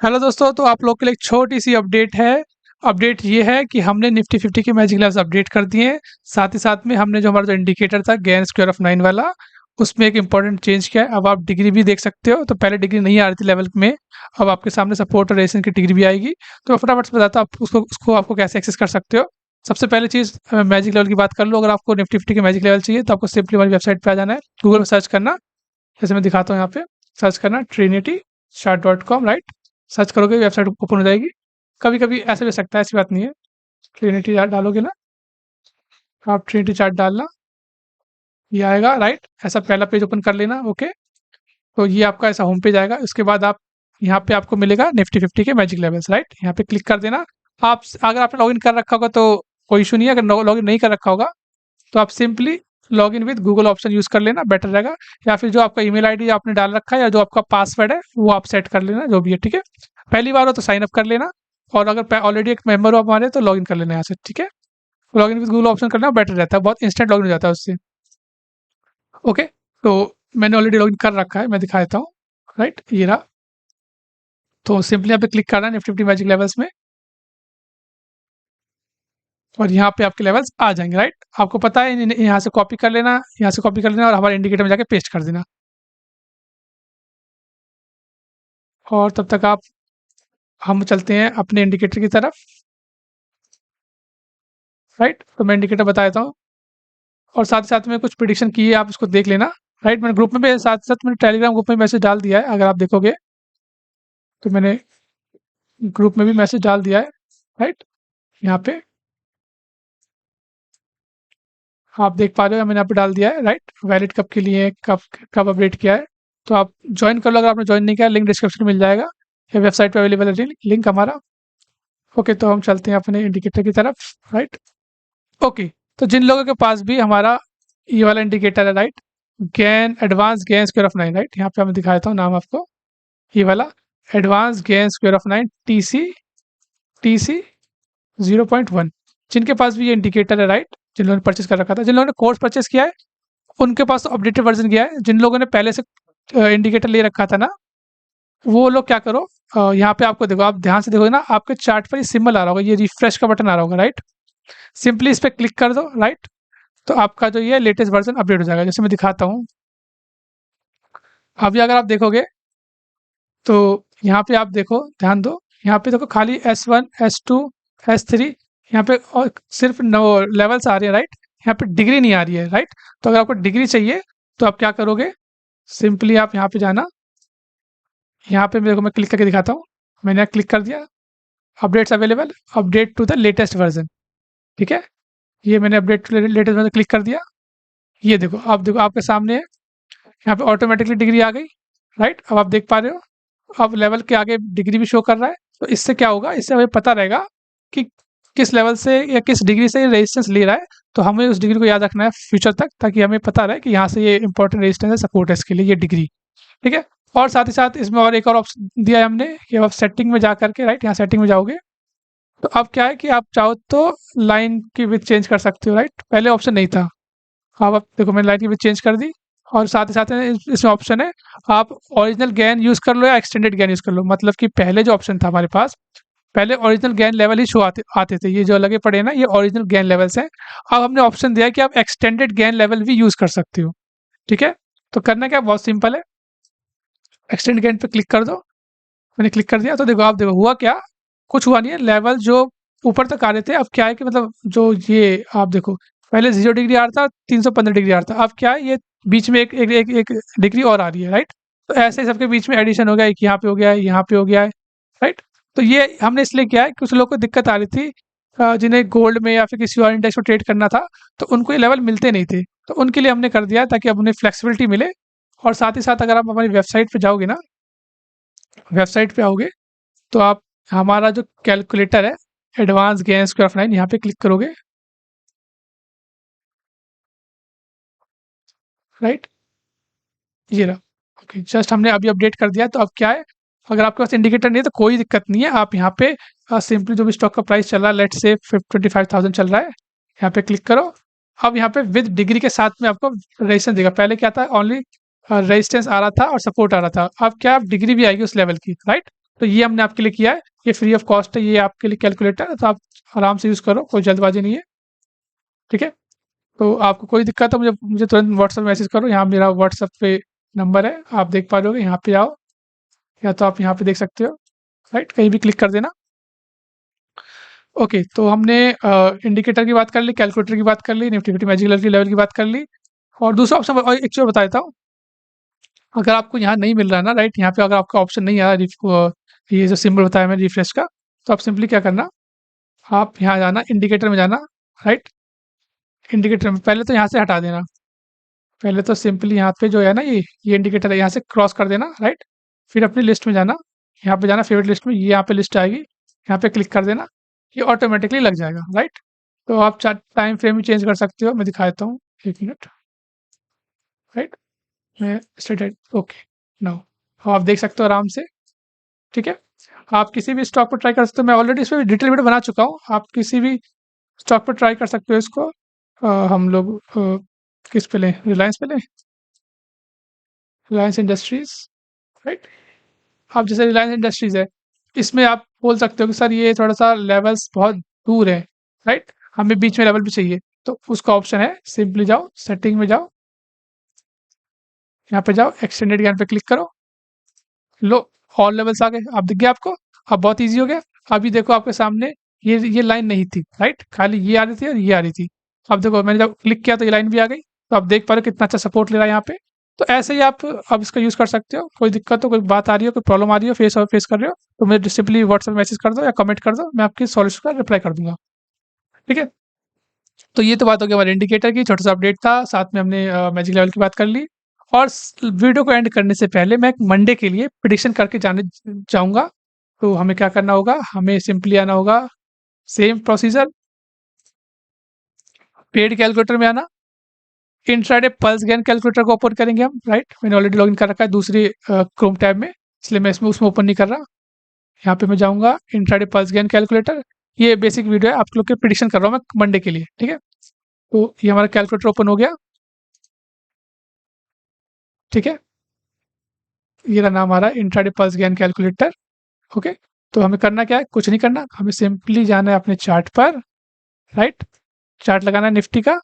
Hello दोस्तों, तो आप लोग के लिए एक छोटी सी अपडेट है। अपडेट ये है कि हमने निफ्टी 50 के मैजिक लेवल्स अपडेट कर दिए हैं। साथ ही साथ में हमने जो हमारा जो इंडिकेटर था गैन स्क्वायर ऑफ 9 वाला, उसमें एक इंपॉर्टेंट चेंज किया है। अब आप डिग्री भी देख सकते हो। तो पहले डिग्री नहीं आ रही थी लेवल में, अब आपके सामने सपोर्ट और रेजिस्टेंस की डिग्री भी आएगी। तो मैं फटाफट से बताता हूँ आप उसको आपको कैसे एक्सेस कर सकते हो। सबसे पहले चीज़, मैजिक लेवल की बात कर लो। अगर आपको निफ्टी 50 के मैजिक लेवल चाहिए तो आपको सिंपली हमारी वेबसाइट पे आ जाना है, गूगल में सर्च करना। जैसे मैं दिखाता हूँ यहाँ पे, सर्च करना ट्रिनिटी चार्ट.com, राइट। सर्च करोगे वेबसाइट ओपन हो जाएगी। कभी कभी ऐसे भी हो सकता है, ऐसी बात नहीं है। ट्रिनिटी चार्ट डालोगे ना, आप ट्रिनिटी चार्ट डालना, ये आएगा, राइट। ऐसा पहला पेज ओपन कर लेना, ओके। तो ये आपका ऐसा होम पेज आएगा। उसके बाद आप यहाँ पे आपको मिलेगा निफ्टी 50 के मैजिक लेवल्स, राइट। यहाँ पे क्लिक कर देना। आप अगर आपने लॉगिन कर रखा होगा तो कोई इशू नहीं है। अगर लॉगिन नहीं कर रखा होगा तो आप simply login with Google option use कर लेना, बेटर रहेगा। या फिर जो आपका ईमेल आईडी आपने डाल रखा है या जो आपका पासवर्ड है वो आप सेट कर लेना, जो भी है, ठीक है। पहली बार हो तो साइन अप कर लेना, और अगर ऑलरेडी एक मेंबर हो आप हमारे तो लॉगिन कर लेना यहाँ से, ठीक है। लॉगिन विद गूगल ऑप्शन करना बेटर रहता है, बहुत इंस्टेंट लॉगिन हो जाता है उससे। ओके, तो मैंने ऑलरेडी लॉगिन कर रखा है, मैं दिखा देता हूँ, राइट। ये रहा। तो सिंपली यहाँ पे क्लिक करना है निफ्टी 50 मैजिक लेवल्स में, और यहाँ पे आपके लेवल्स आ जाएंगे, राइट। आपको पता है यहाँ से कॉपी कर लेना, यहाँ से कॉपी कर लेना और हमारे इंडिकेटर में जाके पेस्ट कर देना। और तब तक आप हम चलते हैं अपने इंडिकेटर की तरफ, राइट। तो मैं इंडिकेटर बता देता हूँ, और साथ ही साथ में कुछ प्रिडिक्शन की है, आप उसको देख लेना, राइट। मैंने ग्रुप में भी, साथ साथ मैंने टेलीग्राम ग्रुप में मैसेज डाल दिया है, अगर आप देखोगे तो मैंने ग्रुप में भी मैसेज डाल दिया है, राइट। यहाँ पे आप देख पा रहे हो, मैंने यहाँ पे डाल दिया है, राइट। वैलिड कब के लिए, कब कब अपडेट किया है। तो आप ज्वाइन कर लो, अगर आपने ज्वाइन नहीं किया, लिंक डिस्क्रिप्शन में मिल जाएगा, या वेबसाइट पे अवेलेबल है लिंक हमारा। ओके, तो हम चलते हैं अपने इंडिकेटर की तरफ, राइट। ओके, तो जिन लोगों के पास भी हमारा ये वाला इंडिकेटर है, right, Gann advance Gann square of 9, right. यहाँ पे मैं दिखा देता हूँ नाम आपको, ये वाला advance Gann square of 9 T C 0.1। जिनके पास भी ये इंडिकेटर है, राइट, जिन लोगों ने परचेस कर रखा था, जिन लोगों ने कोर्स परचेस किया है उनके पास तो अपडेटेड वर्जन गया है। जिन लोगों ने पहले से इंडिकेटर ले रखा था ना, वो लोग क्या करो, यहाँ पे आपको देखो, आप ध्यान से देखोगे ना, आपके चार्ट पर ये सिंबल आ रहा होगा, ये रिफ्रेश का बटन आ रहा होगा, राइट। सिंपली इस पर क्लिक कर दो, राइट। तो आपका जो ये लेटेस्ट वर्जन अपडेट हो जाएगा। जैसे मैं दिखाता हूँ, अभी अगर आप देखोगे तो यहाँ पे आप देखो, ध्यान दो, यहाँ पे देखो खाली S1 S2 S3, यहाँ पे और सिर्फ नो लेवल्स आ रहे हैं, राइट। यहाँ पे डिग्री नहीं आ रही है, राइट। तो अगर आपको डिग्री चाहिए तो आप क्या करोगे, सिंपली आप यहाँ पे जाना, यहाँ पे मेरे को, मैं क्लिक करके दिखाता हूँ। मैंने यहाँ क्लिक कर दिया, updates available, update to the latest version, ठीक है। ये मैंने update to latest version click कर दिया। ये देखो, आप देखो आपके सामने है, यहाँ पे ऑटोमेटिकली डिग्री आ गई, राइट। अब आप देख पा रहे हो, अब लेवल के आगे डिग्री भी शो कर रहा है। तो इससे क्या होगा, इससे हमें पता रहेगा कि किस लेवल से या किस डिग्री से रेजिस्टेंस ले रहा है। तो हमें उस डिग्री को याद रखना है फ्यूचर तक, ताकि हमें पता रहे कि यहाँ से ये इंपॉर्टेंट रेजिस्टेंस है, सपोर्ट है इसके लिए ये डिग्री, ठीक है। और साथ ही साथ इसमें और एक और ऑप्शन दिया है हमने कि आप सेटिंग में जा करके, राइट, यहाँ सेटिंग में जाओगे तो अब क्या है कि आप चाहो तो लाइन की विड्थ चेंज कर सकते हो, राइट। पहले ऑप्शन नहीं था, अब आप देखो मैंने लाइन की विड्थ चेंज कर दी। और साथ ही साथ इसमें ऑप्शन है, आप ओरिजिनल गैन यूज कर लो या एक्सटेंडेड गैन यूज कर लो। मतलब कि पहले जो ऑप्शन था हमारे पास, पहले ओरिजिनल गैन लेवल ही शो आते आते थे, ये जो लगे पड़े हैं ना, ये ओरिजिनल गैन लेवल्स हैं। अब हमने ऑप्शन दिया है कि आप एक्सटेंडेड गैन लेवल भी यूज कर सकते हो, ठीक है। तो करना क्या, बहुत सिंपल है, एक्सटेंड गैन पे क्लिक कर दो। मैंने क्लिक कर दिया, तो देखो, आप देखो हुआ क्या, कुछ हुआ नहीं है। लेवल जो ऊपर तक आ रहे थे, अब क्या है कि मतलब जो ये आप देखो, पहले 0 डिग्री आ रहा था, 315 डिग्री आ रहा था, अब क्या है, ये बीच में एक डिग्री और आ रही है, राइट। तो ऐसे ही सबके बीच में एडिशन हो गया, एक यहाँ पे हो गया है, यहाँ पे हो गया है, राइट। तो ये हमने इसलिए किया है, कुछ लोग को दिक्कत आ रही थी, जिन्हें गोल्ड में या फिर किसी और इंडेक्स में ट्रेड करना था, तो उनको ये लेवल मिलते नहीं थे। तो उनके लिए हमने कर दिया ताकि अब उन्हें फ्लेक्सिबिलिटी मिले। और साथ ही साथ अगर आप हमारी वेबसाइट पे जाओगे ना, वेबसाइट पे आओगे तो आप हमारा जो कैलकुलेटर है, एडवांस गेन स्क्वायर ऑफ 9, यहाँ पे क्लिक करोगे, राइट। ये रहा, ओके। जस्ट हमने अभी अपडेट कर दिया। तो अब क्या है, अगर आपके पास इंडिकेटर नहीं है तो कोई दिक्कत नहीं है, आप यहाँ पे सिंपली जो भी स्टॉक का प्राइस चल रहा है, लेट्स से 25,000 चल रहा है, यहाँ पे क्लिक करो। अब यहाँ पे विद डिग्री के साथ में आपको रेजिस्टेंस देगा। पहले क्या था, ओनली रेजिस्टेंस आ रहा था और सपोर्ट आ रहा था, अब क्या, डिग्री भी आएगी उस लेवल की, राइट। तो ये हमने आपके लिए किया है, ये फ्री ऑफ कॉस्ट है, ये आपके लिए कैलकुलेटर है, तो आप आराम से यूज़ करो, कोई जल्दबाजी नहीं है, ठीक है? तो आपको कोई दिक्कत है मुझे मुझे तुरंत व्हाट्सएप मैसेज करो, यहाँ मेरा व्हाट्सएप पे नंबर है, आप देख पा रहे होगे, यहाँ पे आओ, या तो आप यहाँ पे देख सकते हो, राइट? कहीं भी क्लिक कर देना। ओके, तो हमने इंडिकेटर की बात कर ली, कैलकुलेटर की बात कर ली, निफ्टी फिफ्टी मैजिक लेवल की बात कर ली, और दूसरा ऑप्शन और एक चीज़ और बता देता हूँ, अगर आपको यहाँ नहीं मिल रहा है ना, राइट, यहाँ पे अगर आपका ऑप्शन नहीं आ रहा, ये जो सिंबल बताया मैंने रिफ्रेश का, तो आप सिंपली क्या करना, आप यहाँ जाना, इंडिकेटर में जाना, राइट, इंडिकेटर में पहले तो यहाँ से हटा देना, पहले तो सिंपली यहाँ पे जो है ना, ये इंडिकेटर है, यहाँ से क्रॉस कर देना, राइट, फिर अपनी लिस्ट में जाना, यहाँ पे जाना फेवरेट लिस्ट में, ये यहाँ पे लिस्ट आएगी, यहाँ पे क्लिक कर देना, ये ऑटोमेटिकली लग जाएगा, राइट। तो आप टाइम फ्रेम भी चेंज कर सकते हो, मैं दिखा देता हूँ, 1 मिनट, राइट, मैं स्टार्टेड, ओके, नाउ आप देख सकते हो आराम से, ठीक है। आप किसी भी स्टॉक पर ट्राई कर सकते हो, मैं ऑलरेडी इसमें डिटेल वीडियो बना चुका हूँ, आप किसी भी स्टॉक पर ट्राई कर सकते हो इसको। हम लोग किस पे लें, रिलायंस पे लें, रिलायंस इंडस्ट्रीज, राइट। आप जैसे रिलायंस इंडस्ट्रीज है, इसमें आप बोल सकते हो कि सर ये थोड़ा सा लेवल्स बहुत दूर है, राइट, हमें बीच में लेवल भी चाहिए, तो उसका ऑप्शन है, सिंपली जाओ सेटिंग में जाओ, यहाँ पे जाओ एक्सटेंडेड ज्ञान पे क्लिक करो, लो ऑल लेवल्स आ गए, आप दिख गया आपको, अब बहुत ईजी हो गया। अभी देखो आपके सामने ये लाइन नहीं थी, राइट, खाली ये आ रही थी और ये आ रही थी, अब देखो मैंने जब क्लिक किया तो ये लाइन भी आ गई, तो आप देख पा रहे हो कितना अच्छा सपोर्ट ले रहा है यहाँ पे। तो ऐसे ही आप अब इसका यूज़ कर सकते हो, कोई दिक्कत हो, कोई बात आ रही हो, कोई प्रॉब्लम आ रही हो, फेस कर रहे हो, तो मुझे सिंपली व्हाट्सएप मैसेज कर दो या कमेंट कर दो, मैं आपकी सॉल्यूशन का रिप्लाई कर दूंगा, ठीक है। तो ये तो बात हो गई हमारे इंडिकेटर की, छोटा सा अपडेट था, साथ में हमने मैजिक लेवल की बात कर ली, और वीडियो को एंड करने से पहले मैं मंडे के लिए प्रिडिक्शन करके जाने चाहूंगा। तो हमें क्या करना होगा, हमें सिंपली आना होगा, सेम प्रोसीजर, पेड कैलकुलेटर में आना, इंट्राडे पल्स गेन कैलकुलेटर को ओपन करेंगे हम, राइट, मैंने ऑलरेडी लॉगिन कर रखा है दूसरी क्रोम टैब में, इसलिए मैं इसमें उसमें ओपन नहीं कर रहा। यहाँ पे मैं जाऊंगा इंट्राडे पल्स गेन कैलकुलेटर, ये बेसिक वीडियो है, आप लोग के प्रिडिक्शन कर रहा हूँ मैं मंडे के लिए, ठीक है। तो ये हमारा कैलकुलेटर ओपन हो गया, ठीक है, ये रहा नाम हमारा intraday pulse gain calculator, okay. तो हमें करना क्या है, कुछ नहीं करना, हमें सिंपली जाना है अपने चार्ट पर, राइट, चार्ट लगाना है निफ्टी का,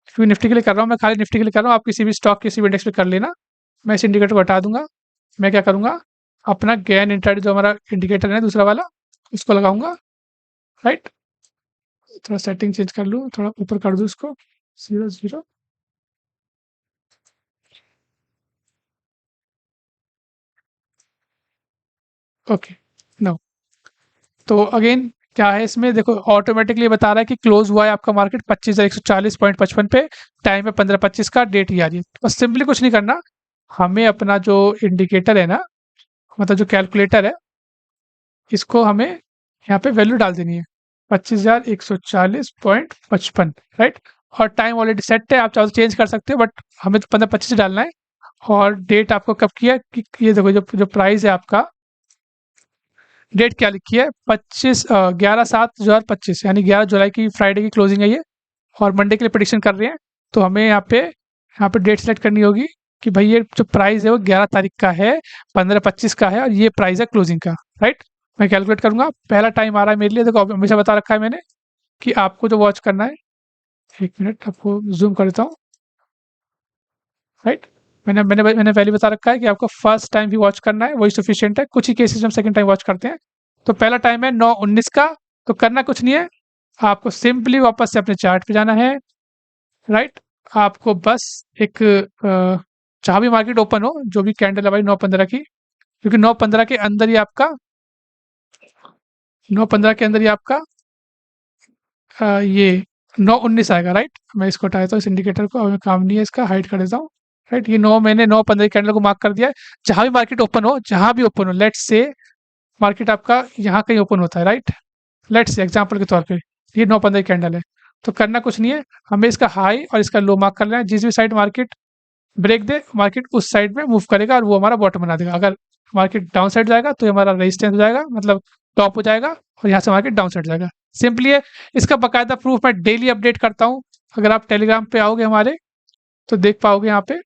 क्योंकि निफ्टी के लिए कर रहा हूँ मैं, खाली निफ्टी के लिए कर रहा हूँ, आप किसी भी स्टॉक किसी भी इंडेक्स पे कर लेना। मैं इस इंडिकेटर को हटा दूंगा, मैं क्या करूंगा, अपना गैन इंट्राडे जो हमारा इंडिकेटर है दूसरा वाला, उसको लगाऊंगा, राइट, थोड़ा सेटिंग चेंज कर लूँ, थोड़ा ऊपर कर दूँ उसको, 0 0, ओके, नो। तो अगेन क्या है इसमें देखो, ऑटोमेटिकली बता रहा है कि क्लोज हुआ है आपका मार्केट 25,140.55 पे, टाइम है 15:25 का, डेट ये आ रही है। बस सिंपली कुछ नहीं करना, हमें अपना जो इंडिकेटर है ना, मतलब जो कैलकुलेटर है, इसको हमें यहाँ पे वैल्यू डाल देनी है, 25,140.55, राइट, और टाइम ऑलरेडी सेट है, आप चाहो तो चेंज कर सकते हो, बट हमें तो 15:25 डालना है, और डेट आपको कब की है कि ये देखो, जो जो प्राइस है आपका, डेट क्या लिखी है, 11/7/2025, यानी 11 जुलाई की फ्राइडे की क्लोजिंग है ये, और मंडे के लिए प्रेडिक्शन कर रहे हैं। तो हमें यहाँ पे डेट सेलेक्ट करनी होगी कि भाई ये जो प्राइस है वो 11 तारीख का है, 15:25 का है, और ये प्राइस है क्लोजिंग का, राइट। मैं कैलकुलेट करूंगा, पहला टाइम आ रहा है मेरे लिए, देखो हमेशा बता रखा है मैंने कि आपको जो वॉच करना है, 1 मिनट आपको जूम कर देता हूँ, राइट, मैंने पहले बता रखा है कि आपको फर्स्ट टाइम भी वॉच करना है, वही सफिशियंट है, कुछ ही केसेस में हम सेकंड टाइम वॉच करते हैं। तो पहला टाइम है 9:19 का, तो करना कुछ नहीं है, आपको सिंपली वापस से अपने चार्ट पे जाना है, राइट, आपको बस एक जहाँ भी मार्केट ओपन हो, जो भी कैंडल है भाई 9:15 की, क्योंकि 9:15 के अंदर ही आपका 9:15 के अंदर ही आपका ये 9:19 आएगा, राइट। मैं इसको हटा देता हूँ, इस इंडिकेटर को, हमें काम नहीं है इसका, हाइड कर देता हूँ, राइट। ये 9 मैंने 9:15 कैंडल को मार्क कर दिया है, जहां भी मार्केट ओपन हो, जहां भी ओपन हो, लेट्स से मार्केट आपका यहाँ कहीं ओपन होता है, राइट, लेट्स से एग्जांपल के तौर पे ये 9:15 कैंडल है, तो करना कुछ नहीं है, हमें इसका हाई और इसका लो मार्क कर लेना है, जिस भी साइड मार्केट ब्रेक दे, मार्केट उस साइड में मूव करेगा और वो हमारा बॉटम बना देगा। अगर मार्केट डाउन साइड जाएगा तो ये हमारा रेजिस्टेंस हो जाएगा, मतलब टॉप हो जाएगा, और यहाँ से मार्केट डाउन साइड जाएगा, सिंपली है। इसका बाकायदा प्रूफ मैं डेली अपडेट करता हूँ, अगर आप टेलीग्राम पे आओगे हमारे तो देख पाओगे यहाँ पे,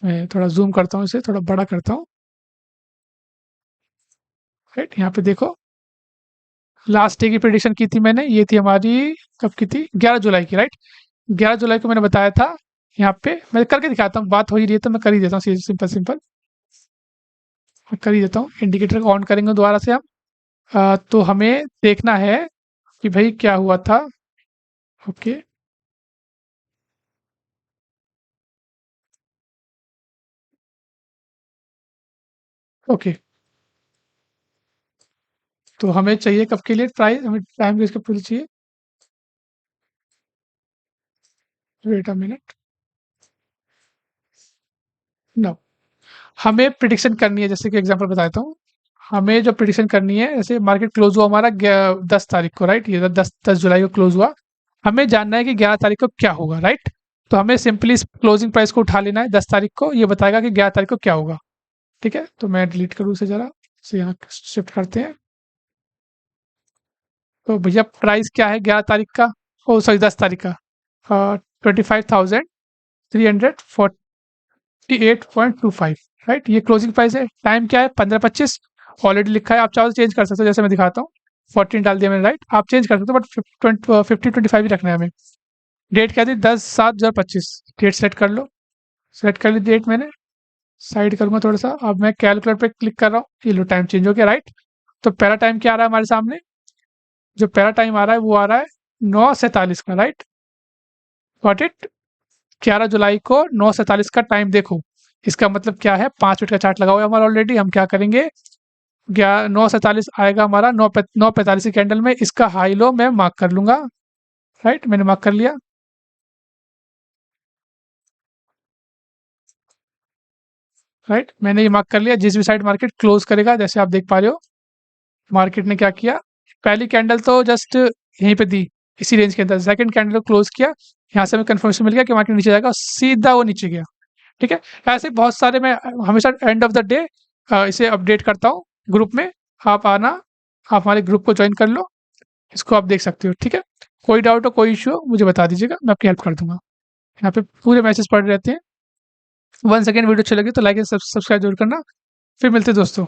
मैं थोड़ा जूम करता हूँ, इसे थोड़ा बड़ा करता हूँ, राइट। यहाँ पे देखो लास्ट डे की प्रिडिक्शन की थी मैंने, ये थी हमारी, कब की थी, 11 जुलाई की, राइट। 11 जुलाई को मैंने बताया था। यहाँ पे मैं करके दिखाता हूँ, बात हो ही रही है तो मैं कर ही देता हूँ, सिंपल सिंपल मैं कर ही देता हूँ। इंडिकेटर को ऑन करेंगे दोबारा से हम। तो हमें देखना है कि भाई क्या हुआ था। ओके। ओके, तो हमें चाहिए कब के लिए प्राइस, हमें टाइम किसके लिए चाहिए। Wait a minute. नो, हमें प्रिडिक्शन करनी है, जैसे कि एग्जांपल बताता हूँ। हमें जो प्रिडिक्शन करनी है, जैसे मार्केट क्लोज हुआ हमारा 10 तारीख को, राइट। ये 10 जुलाई को क्लोज हुआ। हमें जानना है कि 11 तारीख को क्या होगा, राइट। तो हमें सिंपली क्लोजिंग प्राइस को उठा लेना है 10 तारीख को, ये बताएगा कि 11 तारीख को क्या होगा। ठीक है, तो मैं डिलीट करूँ इसे जरा, से यहाँ शिफ्ट करते हैं। तो भैया प्राइस क्या है 11 तारीख का, ओ सॉरी 10 तारीख का, 25,348.25, राइट। ये क्लोजिंग प्राइस है। टाइम क्या है, 15:25 ऑलरेडी लिखा है। आप चाहो तो चेंज कर सकते हो, जैसे मैं दिखाता हूँ। 14 डाल दिया मैंने, राइट। आप चेंज कर सकते हो, बट 50-25 ही रखना है हमें। डेट क्या थी, 10/7/2025। डेट सेट कर लो। सेट कर ली डेट मैंने। साइड करूंगा थोड़ा सा, अब मैं कैलकुलेटर पे क्लिक कर रहा हूँ, ये लो टाइम चेंज हो गया, राइट। तो पहला टाइम क्या आ रहा है हमारे सामने, जो पहला टाइम आ रहा है वो आ रहा है 9:47 का, राइट। Got it. 11 जुलाई को 9:47 का टाइम देखो। इसका मतलब क्या है, 5 मिनट का चार्ट लगा हुआ है हमारा ऑलरेडी। हम क्या करेंगे, 9:47 आएगा हमारा, 9:45 की कैंडल में। इसका हाई लो मैं मार्क कर लूंगा, राइट। मैंने मार्क कर लिया, राइट। मैंने ये मार्क कर लिया। जिस भी साइड मार्केट क्लोज करेगा, जैसे आप देख पा रहे हो, मार्केट ने क्या किया, पहली कैंडल तो जस्ट यहीं पे दी, इसी रेंज के अंदर। सेकंड कैंडल को क्लोज किया, यहाँ से हमें कंफर्मेशन मिल गया कि मार्केट नीचे जाएगा, सीधा वो नीचे गया। ठीक है, ऐसे बहुत सारे मैं हमेशा एंड ऑफ द डे इसे अपडेट करता हूँ ग्रुप में। आप आना, आप हमारे ग्रुप को ज्वाइन कर लो, इसको आप देख सकते हो। ठीक है, कोई डाउट हो, कोई इशू हो, मुझे बता दीजिएगा, मैं आपकी हेल्प कर दूंगा। यहाँ पे पूरे मैसेज पड़े रहते हैं। वन सेकेंड, वीडियो अच्छी लगी तो लाइक एंड सब्सक्राइब जरूर करना। फिर मिलते हैं दोस्तों।